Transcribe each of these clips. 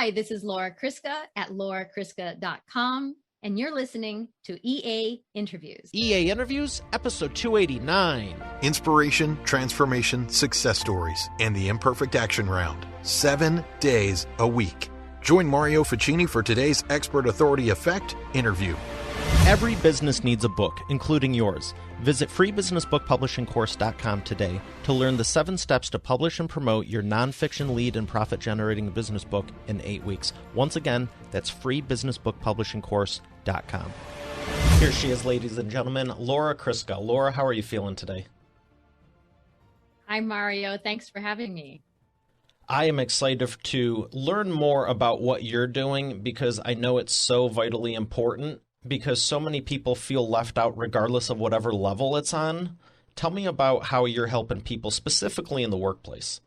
Hi, this is Laura Kriska at lauraKriska.com, and you're listening to EA Interviews. EA Interviews, episode 289. Inspiration, transformation, success stories, and the Imperfect Action Round. 7 days a week. Join Mario Ficini for today's Expert Authority Effect interview. Every business needs a book, including yours. Visit freebusinessbookpublishingcourse.com today to learn the 7 steps to publish and promote your nonfiction lead and profit-generating business book in 8 weeks. Once again, that's freebusinessbookpublishingcourse.com. Here she is, ladies and gentlemen, Laura Kriska. Laura, how are you feeling today? Hi, Mario. Thanks for having me. I am excited to learn more about what you're doing because I know it's so vitally important, because so many people feel left out regardless of whatever level it's on. Tell me about how you're helping people specifically in the workplace.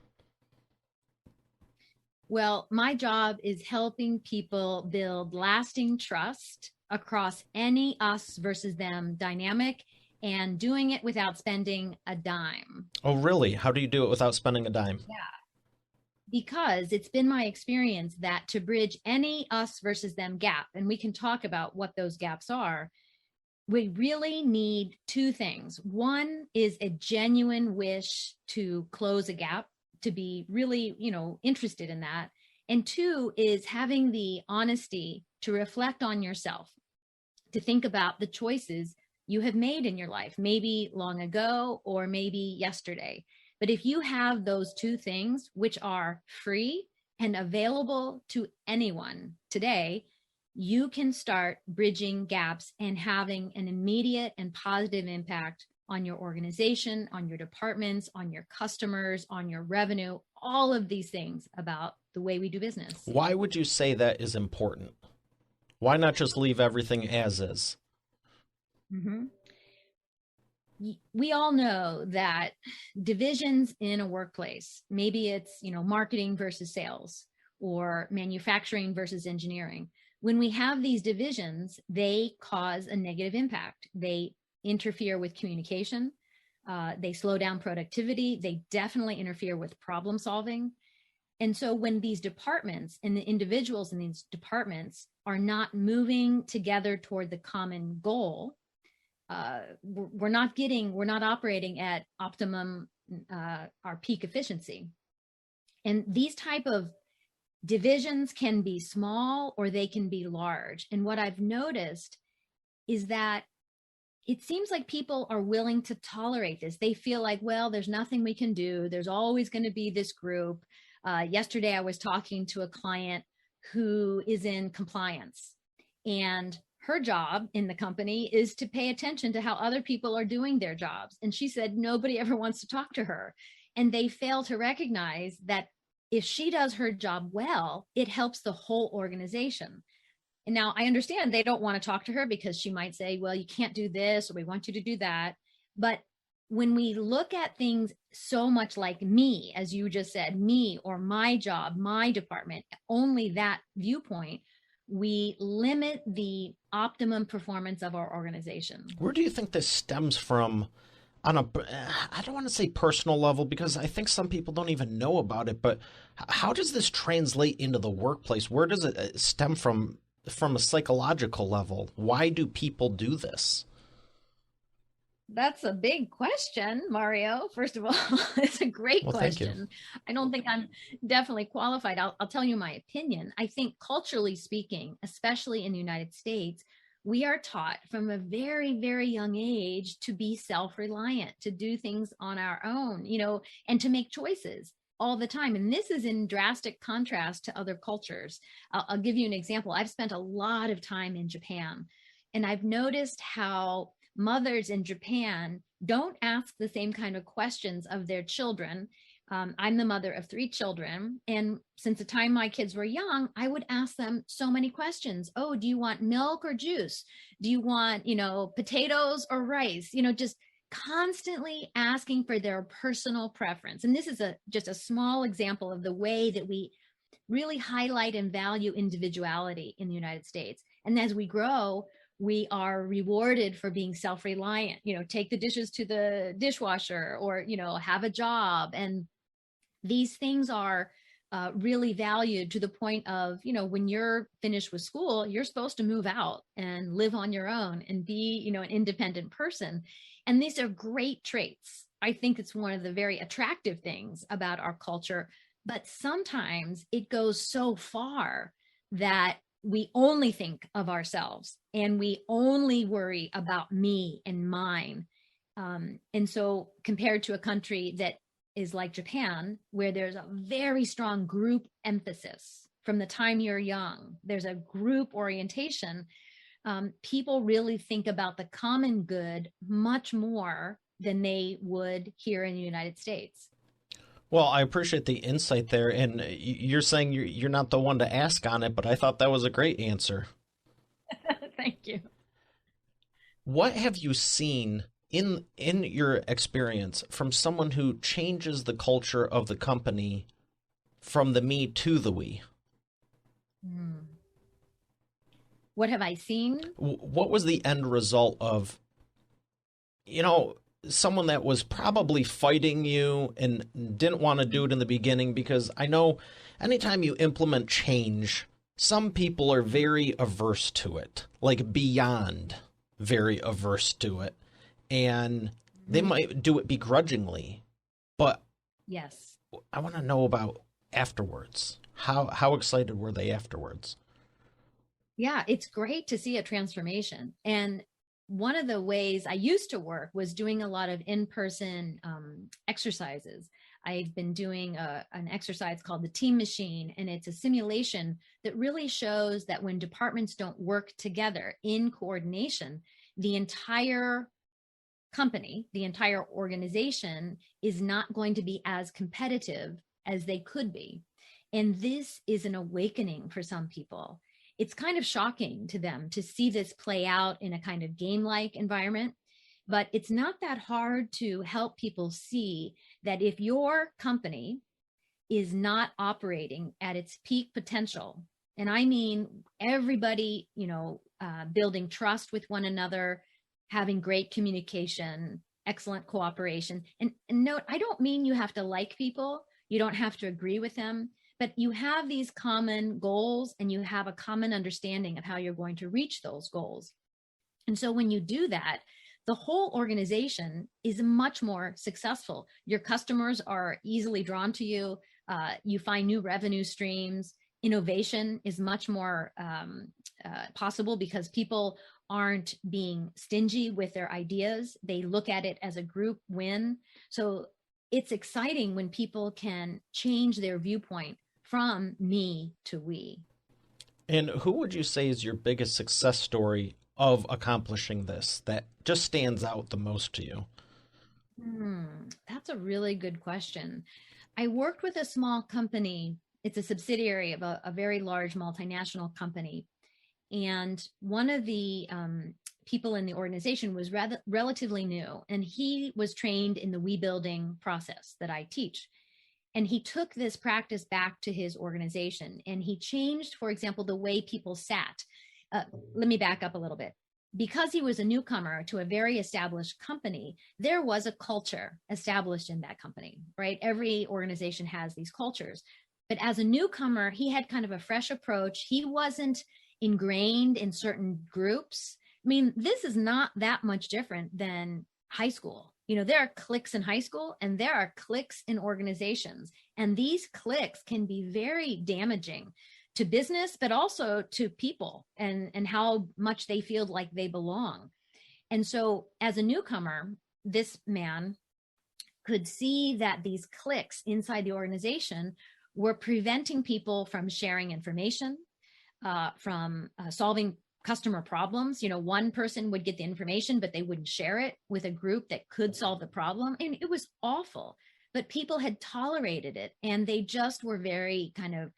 Well, my job is helping people build lasting trust across any us versus them dynamic and doing it without spending a dime. Oh, really? How do you do it without spending a dime? Yeah. Because it's been my experience that to bridge any us versus them gap, and we can talk about what those gaps are, we really need 2 things. One is a genuine wish to close a gap, to be really, interested in that. And 2 is having the honesty to reflect on yourself, to think about the choices you have made in your life, maybe long ago or maybe yesterday. But if you have those 2 things, which are free and available to anyone today, you can start bridging gaps and having an immediate and positive impact on your organization, on your departments, on your customers, on your revenue, all of these things about the way we do business. Why would you say that is important? Why not just leave everything as is? Mm-hmm. We all know that divisions in a workplace, maybe it's, marketing versus sales or manufacturing versus engineering. When we have these divisions, they cause a negative impact. They interfere with communication. They slow down productivity. They definitely interfere with problem solving. And so when these departments and the individuals in these departments are not moving together toward the common goal, we're not operating at optimum, our peak efficiency. And these type of divisions can be small or they can be large. And what I've noticed is that it seems like people are willing to tolerate this. They feel like, well, there's nothing we can do. There's always going to be this group. Yesterday, I was talking to a client who is in compliance, and her job in the company is to pay attention to how other people are doing their jobs. And she said nobody ever wants to talk to her. And they fail to recognize that if she does her job well, it helps the whole organization. And now I understand they don't want to talk to her because she might say, well, you can't do this, or we want you to do that. But when we look at things so much like me, as you just said, me or my job, my department, only that viewpoint, we limit the optimum performance of our organization. Where do you think this stems from on a, I don't want to say personal level, because I think some people don't even know about it, but how does this translate into the workplace? Where does it stem from a psychological level? Why do people do this? That's a big question, Mario. First of all, it's a great question. I don't think I'm definitely qualified. I'll tell you my opinion. I think culturally speaking, especially in the United States, we are taught from a very, very young age to be self-reliant, to do things on our own, and to make choices all the time. And this is in drastic contrast to other cultures. I'll give you an example. I've spent a lot of time in Japan, and I've noticed how mothers in Japan don't ask the same kind of questions of their children. I'm the mother of 3 children. And since the time my kids were young, I would ask them so many questions. Oh, do you want milk or juice? Do you want, potatoes or rice? Just constantly asking for their personal preference. And this is just a small example of the way that we really highlight and value individuality in the United States. And as we grow, we are rewarded for being self-reliant, take the dishes to the dishwasher or, have a job. And these things are really valued, to the point of, when you're finished with school, you're supposed to move out and live on your own and be, an independent person. And these are great traits. I think it's one of the very attractive things about our culture. But sometimes it goes so far that we only think of ourselves and we only worry about me and mine. And so compared to a country that is like Japan, where there's a very strong group emphasis from the time you're young, there's a group orientation. People really think about the common good much more than they would here in the United States. Well, I appreciate the insight there, and you're saying you're not the one to ask on it, but I thought that was a great answer. Thank you. What have you seen in your experience from someone who changes the culture of the company from the me to the we? What have I seen? What was the end result of, someone that was probably fighting you and didn't want to do it in the beginning? Because I know anytime you implement change, some people are very averse to it, like beyond very averse to it. And they might do it begrudgingly, but yes, I want to know about afterwards. How excited were they afterwards? Yeah, it's great to see a transformation. And one of the ways I used to work was doing a lot of in-person exercises. I've been doing an exercise called the Team Machine, and it's a simulation that really shows that when departments don't work together in coordination, the entire company, the entire organization is not going to be as competitive as they could be. And this is an awakening for some people. It's kind of shocking to them to see this play out in a kind of game-like environment, but it's not that hard to help people see that if your company is not operating at its peak potential, and I mean everybody, building trust with one another, having great communication, excellent cooperation. And note, I don't mean you have to like people, you don't have to agree with them, but you have these common goals and you have a common understanding of how you're going to reach those goals. And so when you do that, the whole organization is much more successful. Your customers are easily drawn to you. You find new revenue streams. Innovation is much more possible because people aren't being stingy with their ideas. They look at it as a group win. So it's exciting when people can change their viewpoint from me to we. And who would you say is your biggest success story of accomplishing this that just stands out the most to you? That's a really good question. I worked with a small company. It's a subsidiary of a very large multinational company. And one of the people in the organization was relatively new, and he was trained in the we building process that I teach. And he took this practice back to his organization, and he changed, for example, the way people sat. Let me back up a little bit. Because he was a newcomer to a very established company, there was a culture established in that company, right? Every organization has these cultures. But as a newcomer, he had kind of a fresh approach. He wasn't ingrained in certain groups. I mean, this is not that much different than high school. There are cliques in high school and there are cliques in organizations. And these cliques can be very damaging to business, but also to people and how much they feel like they belong. And so as a newcomer, this man could see that these cliques inside the organization were preventing people from sharing information, from solving customer problems. One person would get the information, but they wouldn't share it with a group that could solve the problem. And it was awful, but people had tolerated it and they just were very kind of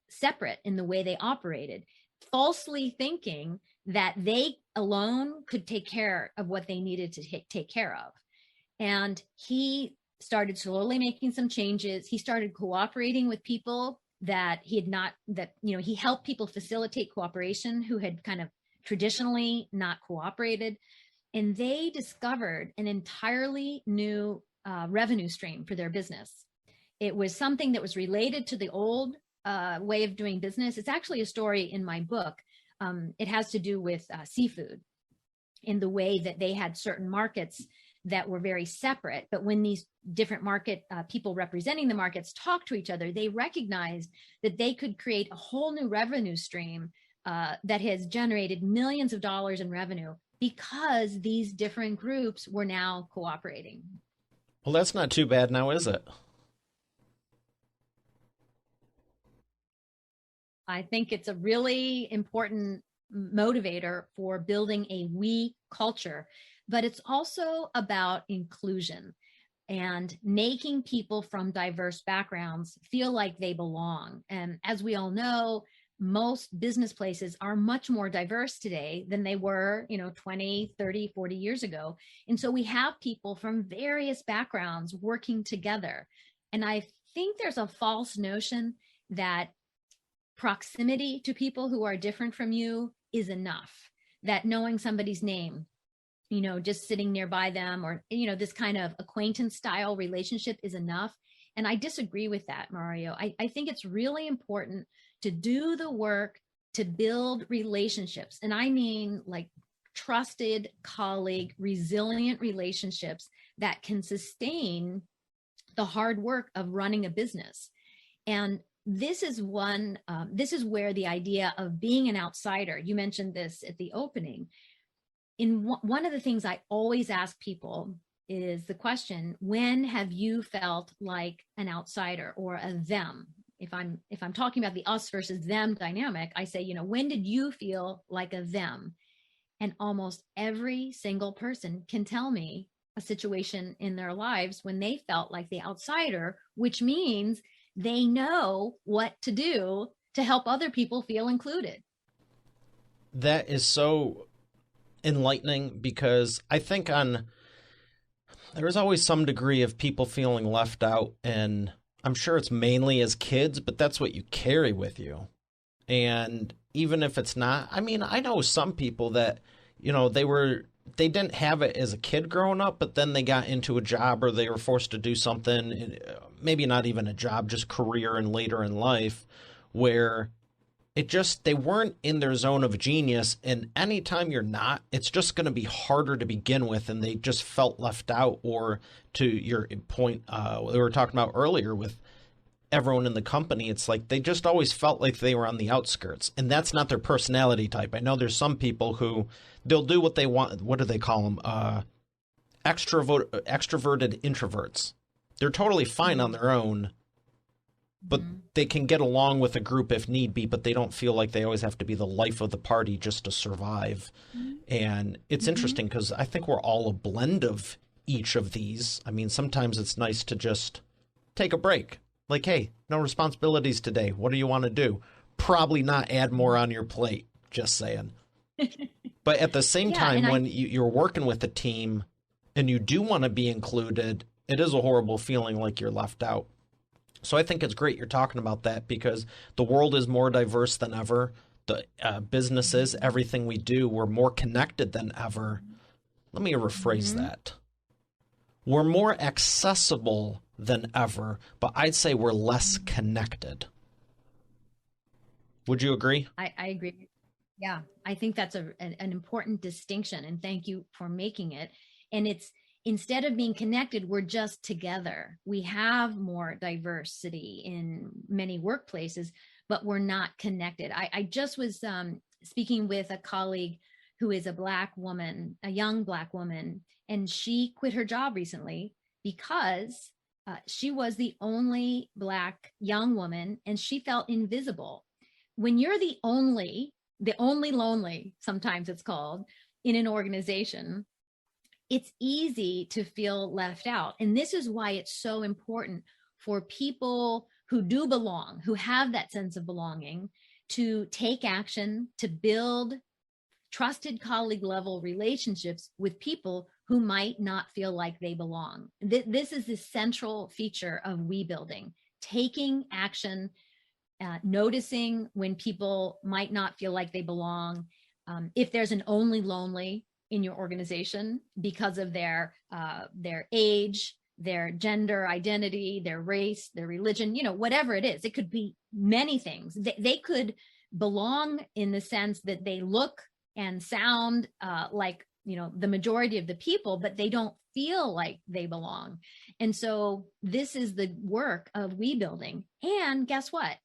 separate in the way they operated, falsely thinking that they alone could take care of what they needed to take care of. And he started slowly making some changes. He started cooperating with people that he helped people facilitate cooperation who had kind of traditionally not cooperated. And they discovered an entirely new revenue stream for their business. It was something that was related to the old way of doing business. It's actually a story in my book. It has to do with seafood, in the way that they had certain markets that were very separate. But when these different market people representing the markets talked to each other, they recognized that they could create a whole new revenue stream that has generated millions of dollars in revenue because these different groups were now cooperating. Well, that's not too bad now, is it? I think it's a really important motivator for building a we culture, but it's also about inclusion and making people from diverse backgrounds feel like they belong. And as we all know, most business places are much more diverse today than they were, 20, 30, 40 years ago. And so we have people from various backgrounds working together. And I think there's a false notion that proximity to people who are different from you is enough, that knowing somebody's name, just sitting nearby them, or, this kind of acquaintance style relationship is enough. And I disagree with that, Mario. I think it's really important to do the work to build relationships. And I mean like trusted colleague, resilient relationships that can sustain the hard work of running a business. And this is where the idea of being an outsider, you mentioned this at the opening. One of the things I always ask people is the question, when have you felt like an outsider or a them? If I'm talking about the us versus them dynamic, I say, when did you feel like a them? And almost every single person can tell me a situation in their lives when they felt like the outsider, which means they know what to do to help other people feel included. That is so enlightening, because I think there is always some degree of people feeling left out, and I'm sure it's mainly as kids, but that's what you carry with you. And even if it's not, I mean, I know some people that, they didn't have it as a kid growing up, but then they got into a job or they were forced to do something, maybe not even a job, just career and later in life, where they weren't in their zone of genius. And anytime you're not, it's just going to be harder to begin with. And they just felt left out. Or to your point, we were talking about earlier with everyone in the company, it's like they just always felt like they were on the outskirts. And that's not their personality type. I know there's some people who they'll do what they want. What do they call them? Extroverted introverts. They're totally fine on their own, but they can get along with a group if need be, but they don't feel like they always have to be the life of the party just to survive. And it's interesting because I think we're all a blend of each of these. I mean, sometimes it's nice to just take a break. Like, hey, no responsibilities today. What do you want to do? Probably not add more on your plate. Just saying. But at the same time, when you're working with a team and you do want to be included, it is a horrible feeling like you're left out. So I think it's great you're talking about that, because the world is more diverse than ever. The businesses, everything we do, we're more connected than ever. Let me rephrase that. We're more accessible than ever, but I'd say we're less connected. Would you agree? I agree. Yeah, I think that's an important distinction, and thank you for making it. And it's, instead of being connected, we're just together. We have more diversity in many workplaces, but we're not connected. I just was speaking with a colleague who is a Black woman, a young Black woman, and she quit her job recently because she was the only Black young woman, and she felt invisible. When you're the only lonely, sometimes it's called, in an organization, it's easy to feel left out. And this is why it's so important for people who do belong, who have that sense of belonging, to take action, to build trusted colleague level relationships with people who might not feel like they belong. This is the central feature of we building, taking action, noticing when people might not feel like they belong. If there's an only lonely in your organization because of their age, their gender identity, their race, their religion, whatever it is. It could be many things. They could belong in the sense that they look and sound like, the majority of the people, but they don't feel like they belong. And so this is the work of we building. And guess what?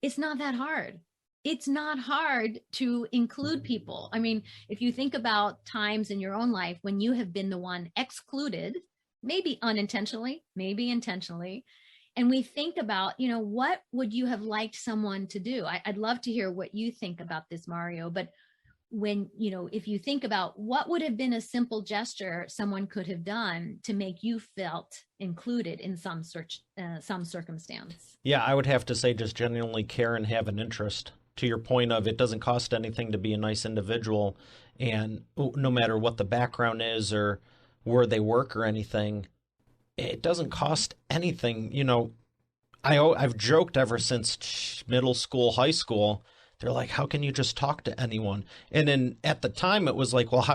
It's not that hard. It's not hard to include people. I mean, if you think about times in your own life when you have been the one excluded, maybe unintentionally, maybe intentionally, and we think about, what would you have liked someone to do? I'd love to hear what you think about this, Mario. But when, if you think about what would have been a simple gesture someone could have done to make you felt included in some circumstance. Yeah, I would have to say just genuinely care and have an interest. To your point of it doesn't cost anything to be a nice individual, and no matter what the background is or where they work or anything, it doesn't cost anything. I've joked ever since middle school, high school. They're like, how can you just talk to anyone? And then at the time it was like, well,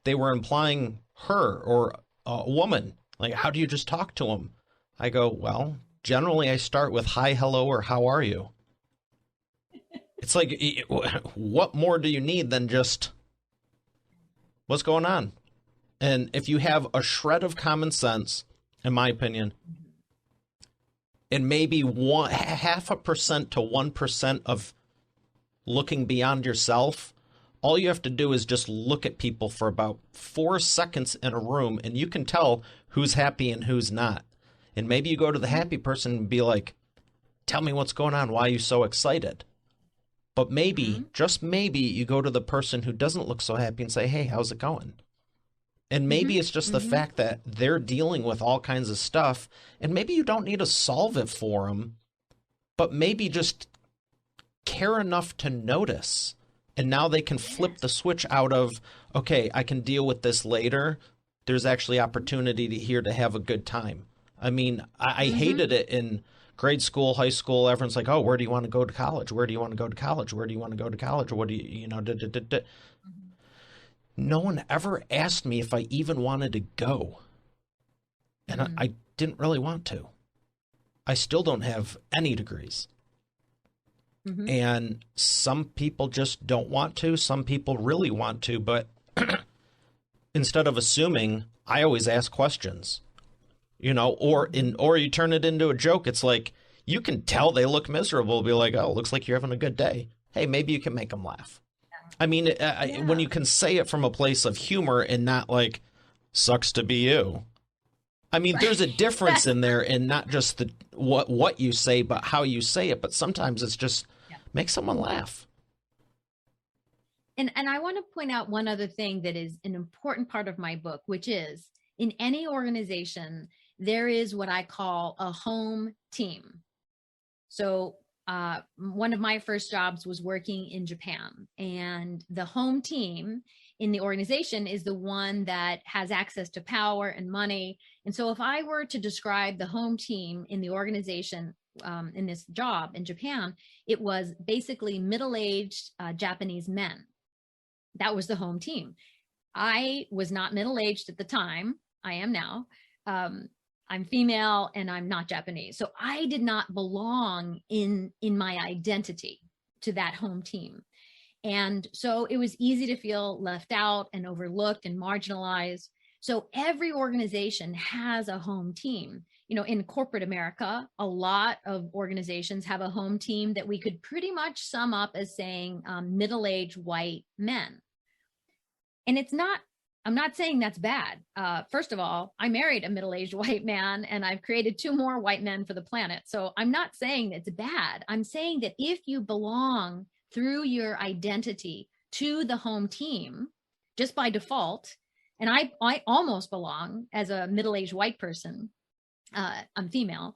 they were implying her or a woman. Like, how do you just talk to them? I go, well, generally I start with hi, hello, or how are you? It's like, what more do you need than just what's going on? And if you have a shred of common sense, in my opinion, and maybe 0.5% to 1% of looking beyond yourself, all you have to do is just look at people for about 4 seconds in a room, and you can tell who's happy and who's not. And maybe you go to the happy person and be like, tell me what's going on. Why are you so excited? But maybe, just maybe, you go to the person who doesn't look so happy and say, hey, how's it going? And maybe it's just the fact that they're dealing with all kinds of stuff, and maybe you don't need to solve it for them, but maybe just care enough to notice. And now they can flip the switch out of, okay, I can deal with this later. There's actually opportunity here to have a good time. I mean, I hated it in grade school, high school. Everyone's like, oh, where do you want to go to college? Where do you want to go to college? Where do you want to go to college? What do you, No one ever asked me if I even wanted to go. And I didn't really want to. I still don't have any degrees. And some people just don't want to. Some people really want to. But instead of assuming, I always ask questions. Or you turn it into a joke. It's like, you can tell they look miserable. Be like, oh, looks like you're having a good day. Hey, maybe you can make them laugh. I mean, when you can say it from a place of humor and not like, sucks to be you. I mean, there's a difference in there, and not just what you say, but how you say it. But sometimes it's just make someone laugh. And I want to point out one other thing that is an important part of my book, which is in any organization, there is what I call a home team. So one of my first jobs was working in Japan, and the home team in the organization is the one that has access to power and money. And so if I were to describe the home team in the organization in this job in Japan, it was basically middle-aged Japanese men. That was the home team. I was not middle-aged at the time. I am now. I'm female and I'm not Japanese. So I did not belong in my identity to that home team. And so it was easy to feel left out and overlooked and marginalized. So every organization has a home team. In corporate America, a lot of organizations have a home team that we could pretty much sum up as saying middle-aged white men. And I'm not saying that's bad. First of all, I married a middle-aged white man, and I've created 2 more white men for the planet. So I'm not saying it's bad. I'm saying that if you belong through your identity to the home team, just by default, and I almost belong as a middle-aged white person, I'm female.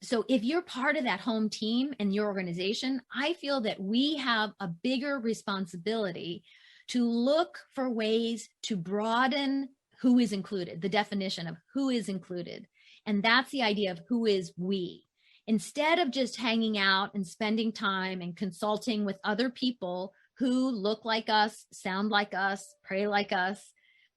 So if you're part of that home team in your organization, I feel that we have a bigger responsibility to look for ways to broaden who is included, the definition of who is included. And that's the idea of who is we. Instead of just hanging out and spending time and consulting with other people who look like us, sound like us, pray like us,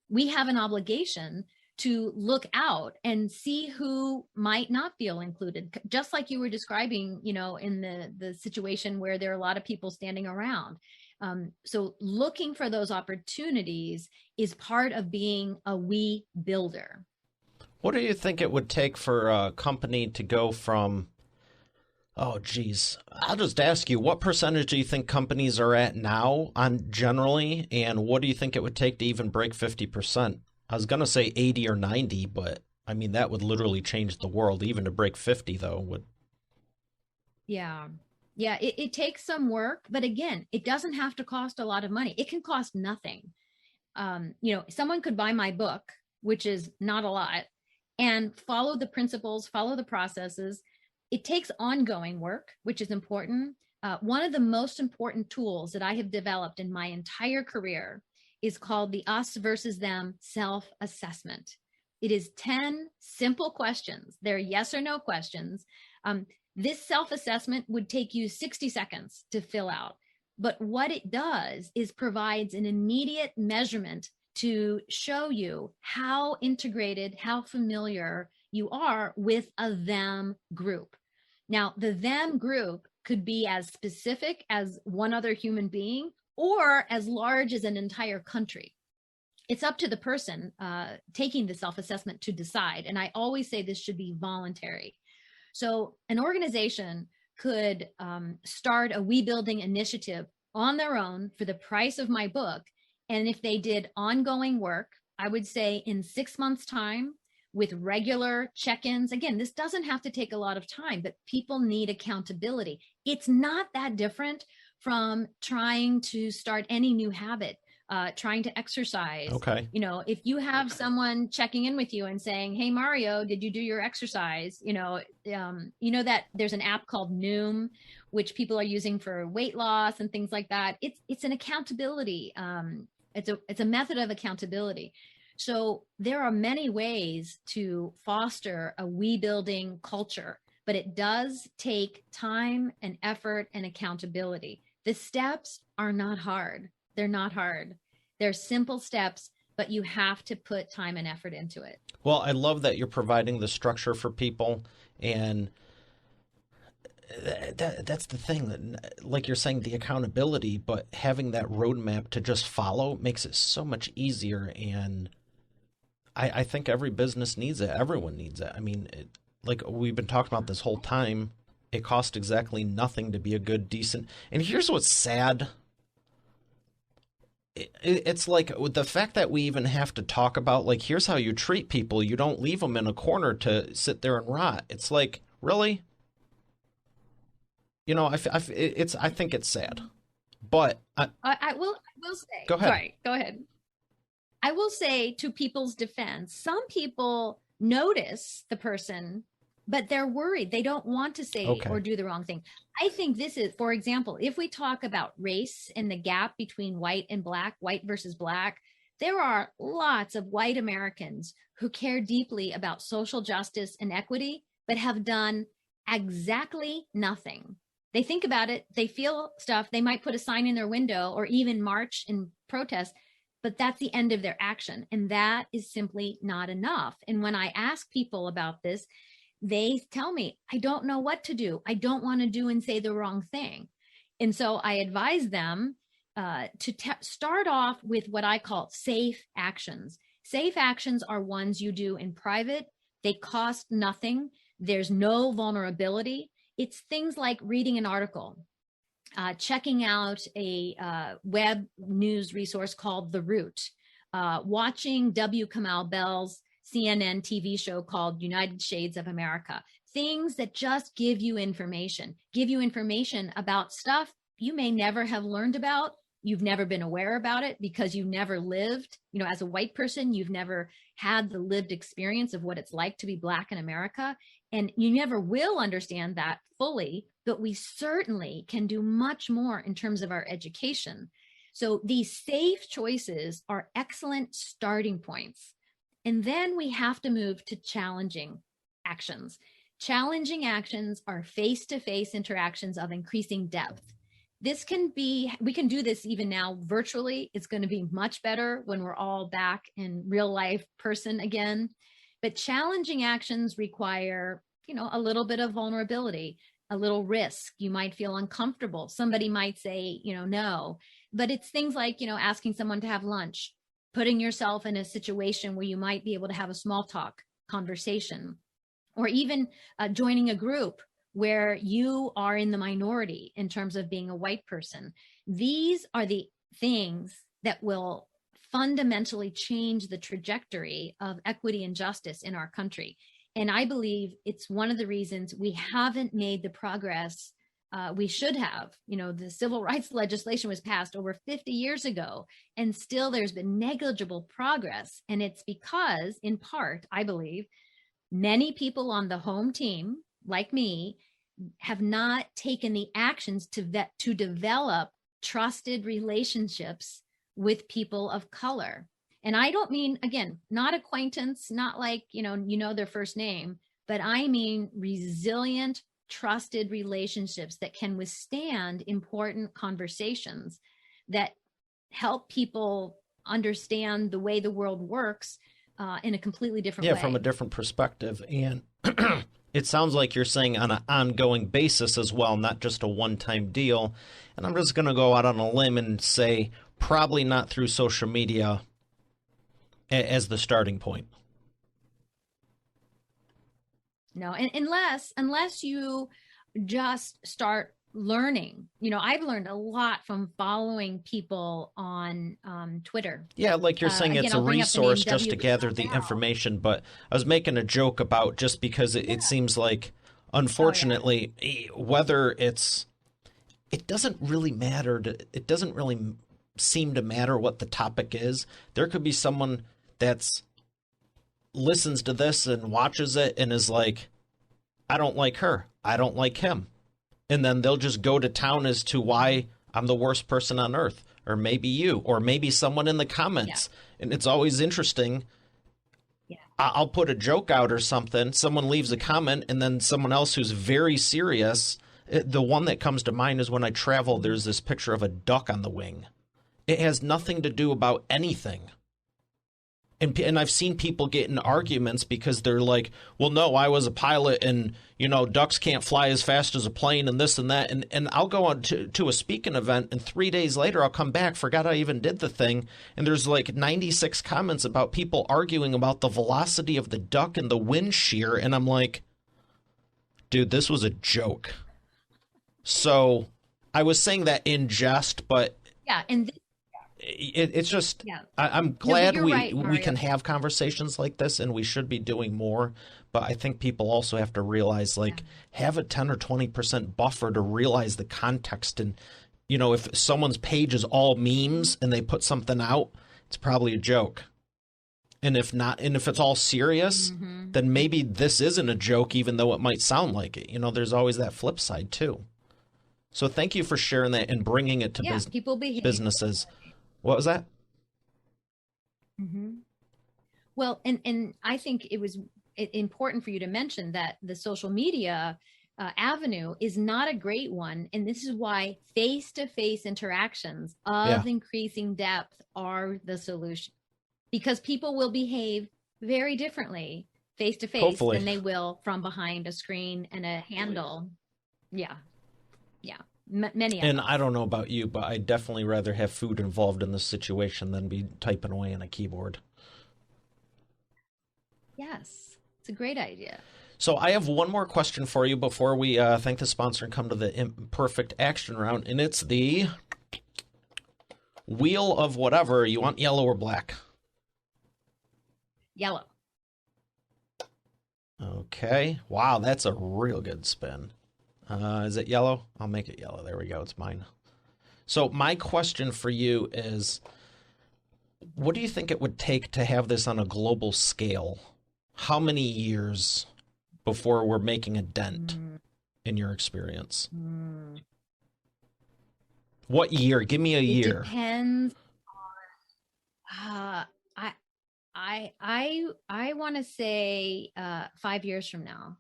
we have an obligation to look out and see who might not feel included, just like you were describing, in the situation where there are a lot of people standing around. So looking for those opportunities is part of being a we builder. What do you think it would take for a company to go from, oh, geez, I'll just ask you, what percentage do you think companies are at now on generally, and what do you think it would take to even break 50%? I was going to say 80 or 90, but I mean, that would literally change the world. Even to break 50, though, would. Yeah. Yeah, it takes some work, but again, it doesn't have to cost a lot of money. It can cost nothing. Someone could buy my book, which is not a lot, and follow the principles, follow the processes. It takes ongoing work, which is important. One of the most important tools that I have developed in my entire career is called the us versus them self-assessment. It is 10 simple questions. They're yes or no questions. This self-assessment would take you 60 seconds to fill out. But what it does is provides an immediate measurement to show you how integrated, how familiar you are with a them group. Now, the them group could be as specific as one other human being or as large as an entire country. It's up to the person taking the self-assessment to decide. And I always say this should be voluntary. So an organization could start a we building initiative on their own for the price of my book. And if they did ongoing work, I would say in 6 months' time with regular check-ins. Again, this doesn't have to take a lot of time, but people need accountability. It's not that different from trying to start any new habit, trying to exercise. Okay. If you have someone checking in with you and saying, hey, Mario, did you do your exercise? That there's an app called Noom, which people are using for weight loss and things like that. It's an accountability. It's a method of accountability. So there are many ways to foster a we building culture, but it does take time and effort and accountability. The steps are not hard. They're not hard. They're simple steps, but you have to put time and effort into it. Well, I love that you're providing the structure for people, and that's the thing, that, like you're saying, the accountability, but having that roadmap to just follow makes it so much easier. And I think every business needs it. Everyone needs it. I mean, like we've been talking about this whole time, it costs exactly nothing to be a good, decent. And here's what's sad. It's like the fact that we even have to talk about, like, here's how you treat people. You don't leave them in a corner to sit there and rot. It's like, really? I think it's sad. But I will say. Go ahead. Sorry, go ahead. I will say, to people's defense, some people notice the person, but they're worried. They don't want to say or do the wrong thing. I think this is, for example, if we talk about race and the gap between white and black, white versus black, there are lots of white Americans who care deeply about social justice and equity, but have done exactly nothing. They think about it, they feel stuff, they might put a sign in their window or even march in protest, but that's the end of their action. And that is simply not enough. And when I ask people about this, they tell me, I don't know what to do. I don't want to do and say the wrong thing. And so I advise them to start off with what I call safe actions. Safe actions are ones you do in private. They cost nothing. There's no vulnerability. It's things like reading an article, checking out a web news resource called The Root, watching W. Kamau Bell's CNN TV show called United Shades of America. Things that just give you information about stuff you may never have learned about. You've never been aware about it because you never lived, as a white person, you've never had the lived experience of what it's like to be Black in America. And you never will understand that fully, but we certainly can do much more in terms of our education. So these safe choices are excellent starting points. And then we have to move to challenging actions. Challenging actions are face-to-face interactions of increasing depth. we can do this even now virtually. It's going to be much better when we're all back in real life person again. But challenging actions require, a little bit of vulnerability, a little risk. You might feel uncomfortable. Somebody might say, no, but it's things like, asking someone to have lunch, putting yourself in a situation where you might be able to have a small talk conversation, or even joining a group where you are in the minority in terms of being a white person. These are the things that will fundamentally change the trajectory of equity and justice in our country. And I believe it's one of the reasons we haven't made the progress we should have. The civil rights legislation was passed over 50 years ago, and still there's been negligible progress. And it's because, in part, I believe, many people on the home team, like me, have not taken the actions to develop trusted relationships with people of color. And I don't mean, again, not acquaintance, not like, their first name, but I mean resilient, trusted relationships that can withstand important conversations that help people understand the way the world works in a completely different way. Yeah, from a different perspective. And it sounds like you're saying on an ongoing basis as well, not just a one-time deal. And I'm just going to go out on a limb and say probably not through social media as the starting point. No, and unless you just start learning. I've learned a lot from following people on Twitter. Yeah, like you're saying, it's a resource just to gather the information. But I was making a joke about just because it seems like, unfortunately, whether it doesn't really matter. It doesn't really seem to matter what the topic is. There could be someone that's listens to this and watches it and is like, I don't like her. I don't like him. And then they'll just go to town as to why I'm the worst person on earth, or maybe you, or maybe someone in the comments. Yeah. And it's always interesting. Yeah. I'll put a joke out or something. Someone leaves a comment, and then someone else who's very serious. The one that comes to mind is when I travel, there's this picture of a duck on the wing. It has nothing to do about anything. And I've seen people get in arguments because they're like, well, no, I was a pilot and, ducks can't fly as fast as a plane and this and that. And I'll go on to a speaking event, and 3 days later I'll come back, forgot I even did the thing. And there's like 96 comments about people arguing about the velocity of the duck and the wind shear. And I'm like, dude, this was a joke. So I was saying that in jest, but yeah, and it's just, yeah. I'm glad we can have conversations like this, and we should be doing more. But I think people also have to realize, have a 10 or 20% buffer to realize the context. And, if someone's page is all memes and they put something out, it's probably a joke. And if not, and if it's all serious, then maybe this isn't a joke, even though it might sound like it. There's always that flip side too. So thank you for sharing that and bringing it to businesses. What was that? Mm-hmm. Well, and I think it was important for you to mention that the social media avenue is not a great one. And this is why face-to-face interactions of increasing depth are the solution. Because people will behave very differently face-to-face than they will from behind a screen and a handle. Yeah. Many of and them. I don't know about you, but I'd definitely rather have food involved in this situation than be typing away on a keyboard. Yes, it's a great idea. So I have one more question for you before we thank the sponsor and come to the imperfect action round, and it's the wheel of whatever. You want yellow or black? Yellow. Okay. Wow, that's a real good spin. Is it yellow? I'll make it yellow. There we go. It's mine. So my question for you is, what do you think it would take to have this on a global scale? How many years before we're making a dent in your experience? What year? Give me a year. It depends on, I want to say 5 years from now.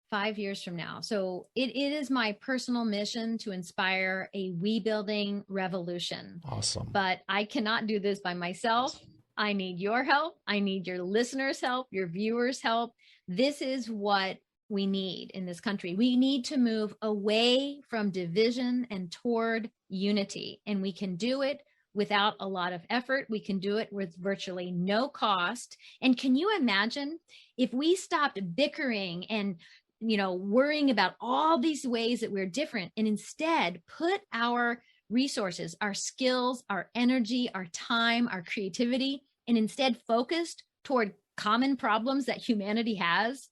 5 years from now. So it is my personal mission to inspire a we building revolution. Awesome. But I cannot do this by myself. I need your help. I need your listeners' help, your viewers' help. This is what we need in this country. We need to move away from division and toward unity. And we can do it without a lot of effort. We can do it with virtually no cost. And can you imagine if we stopped bickering and worrying about all these ways that we're different, and instead put our resources, our skills, our energy, our time, our creativity, and instead focused toward common problems that humanity has,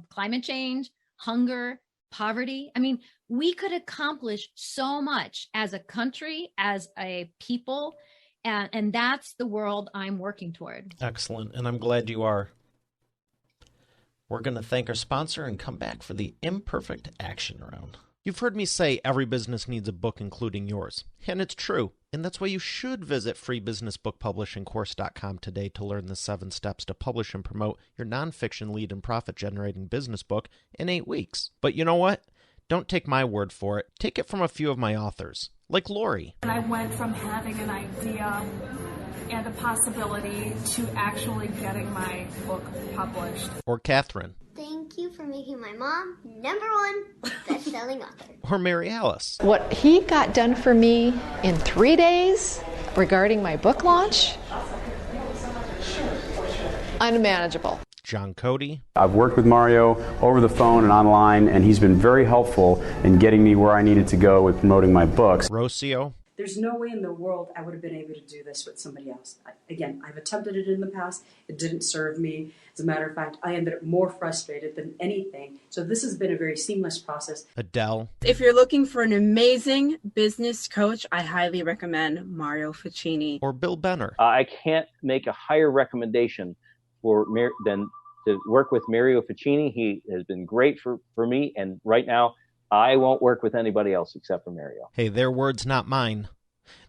climate change, hunger, poverty. I mean, we could accomplish so much as a country, as a people, and that's the world I'm working toward. Excellent. And I'm glad you are. We're going to thank our sponsor and come back for the Imperfect Action Round. You've heard me say every business needs a book, including yours. And it's true. And that's why you should visit freebusinessbookpublishingcourse.com today to learn the 7 steps to publish and promote your nonfiction lead and profit-generating business book in 8 weeks. But you know what? Don't take my word for it. Take it from a few of my authors, like Lori. And I went from having an idea and a possibility to actually getting my book published. Or Catherine. Thank you for making my mom #1 best-selling author. Or Mary Alice. What he got done for me in 3 days regarding my book launch, unmanageable. John Cody. I've worked with Mario over the phone and online, and he's been very helpful in getting me where I needed to go with promoting my books. Rocio. There's no way in the world I would have been able to do this with somebody else. Again, I've attempted it in the past. It didn't serve me. As a matter of fact, I ended up more frustrated than anything. So this has been a very seamless process. Adele. If you're looking for an amazing business coach, I highly recommend Mario Ficini. Or Bill Benner. I can't make a higher recommendation than to work with Mario Ficini. He has been great for me, and right now, I won't work with anybody else except for Mario. Hey, their words, not mine.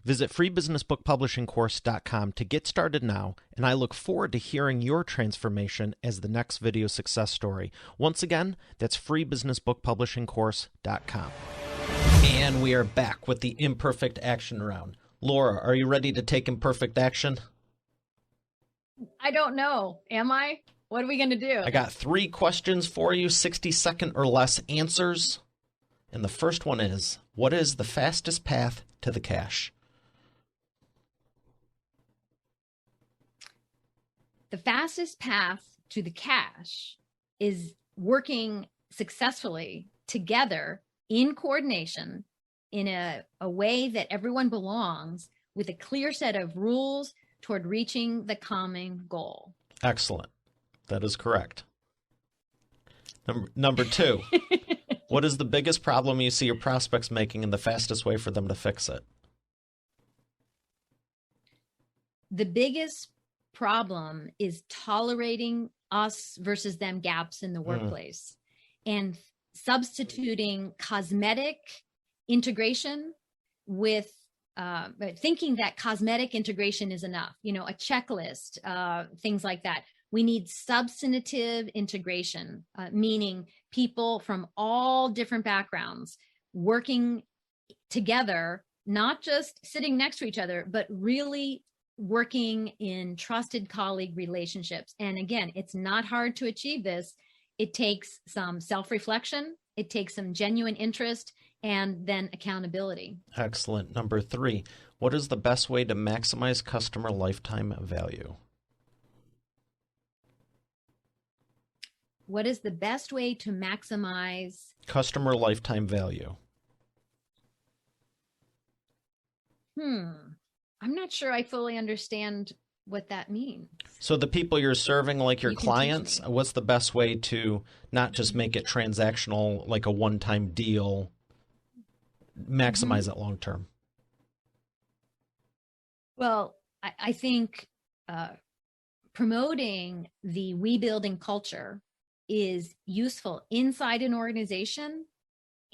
Visit freebusinessbookpublishingcourse.com to get started now, and I look forward to hearing your transformation as the next video success story. Once again, that's freebusinessbookpublishingcourse.com. And we are back with the Imperfect Action Round. Laura, are you ready to take imperfect action? I don't know. Am I? What are we going to do? I got 3 questions for you, 60-second or less answers. And the first one is, what is the fastest path to the cash? The fastest path to the cash is working successfully together in coordination in a way that everyone belongs, with a clear set of rules toward reaching the common goal. Excellent. That is correct. Number 2. What is the biggest problem you see your prospects making and the fastest way for them to fix it? The biggest problem is tolerating us versus them gaps in the workplace and substituting cosmetic integration with thinking that cosmetic integration is enough, a checklist, things like that. We need substantive integration, meaning people from all different backgrounds working together, not just sitting next to each other, but really working in trusted colleague relationships. And again, it's not hard to achieve this. It takes some self-reflection. It takes some genuine interest, and then accountability. Excellent. Number 3, what is the best way to maximize customer lifetime value? What is the best way to maximize customer lifetime value? I'm not sure I fully understand what that means. So the people you're serving, like your clients, what's the best way to not just make it transactional, like a one-time deal, maximize it long term? Well, I think promoting the we building culture is useful inside an organization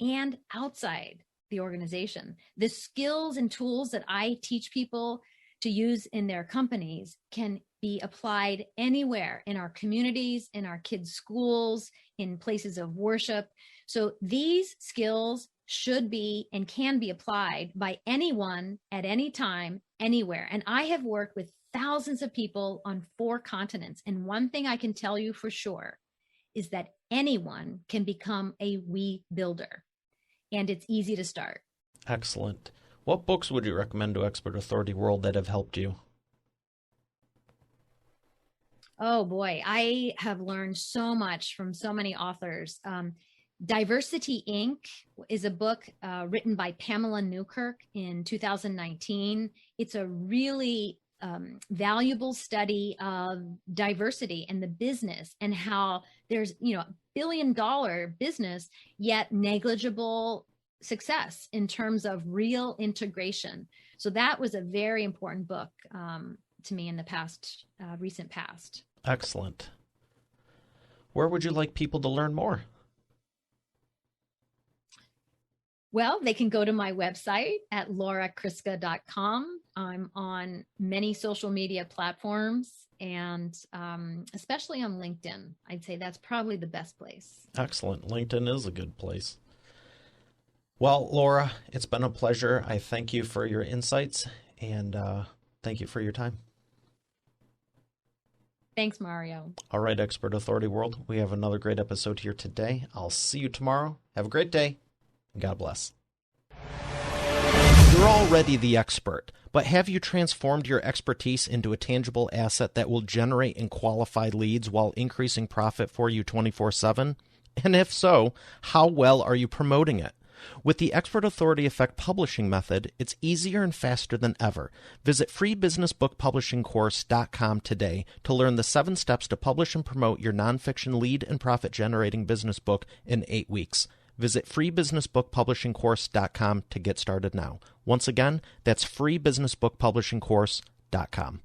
and outside the organization. The skills and tools that I teach people to use in their companies can be applied anywhere in our communities, in our kids' schools, in places of worship. So these skills should be and can be applied by anyone at any time, anywhere. And I have worked with thousands of people on 4 continents. And one thing I can tell you for sure is that anyone can become a we builder. And it's easy to start. Excellent. What books would you recommend to Expert Authority World that have helped you? Oh boy, I have learned so much from so many authors. Diversity Inc. is a book written by Pamela Newkirk in 2019. It's a really valuable study of diversity and the business, and how there's, $1 billion business, yet negligible success in terms of real integration. So that was a very important book to me in the recent past. Excellent. Where would you like people to learn more? Well, they can go to my website at lauracriska.com. I'm on many social media platforms, and especially on LinkedIn. I'd say that's probably the best place. Excellent. LinkedIn is a good place. Well, Laura, it's been a pleasure. I thank you for your insights, and thank you for your time. Thanks, Mario. All right, Expert Authority World, we have another great episode here today. I'll see you tomorrow. Have a great day, and God bless. You're already the expert, but have you transformed your expertise into a tangible asset that will generate and qualify leads while increasing profit for you 24/7? And if so, how well are you promoting it? With the Expert Authority Effect publishing method, it's easier and faster than ever. Visit freebusinessbookpublishingcourse.com today to learn the 7 steps to publish and promote your nonfiction lead and profit-generating business book in 8 weeks. Visit freebusinessbookpublishingcourse.com to get started now. Once again, that's freebusinessbookpublishingcourse.com.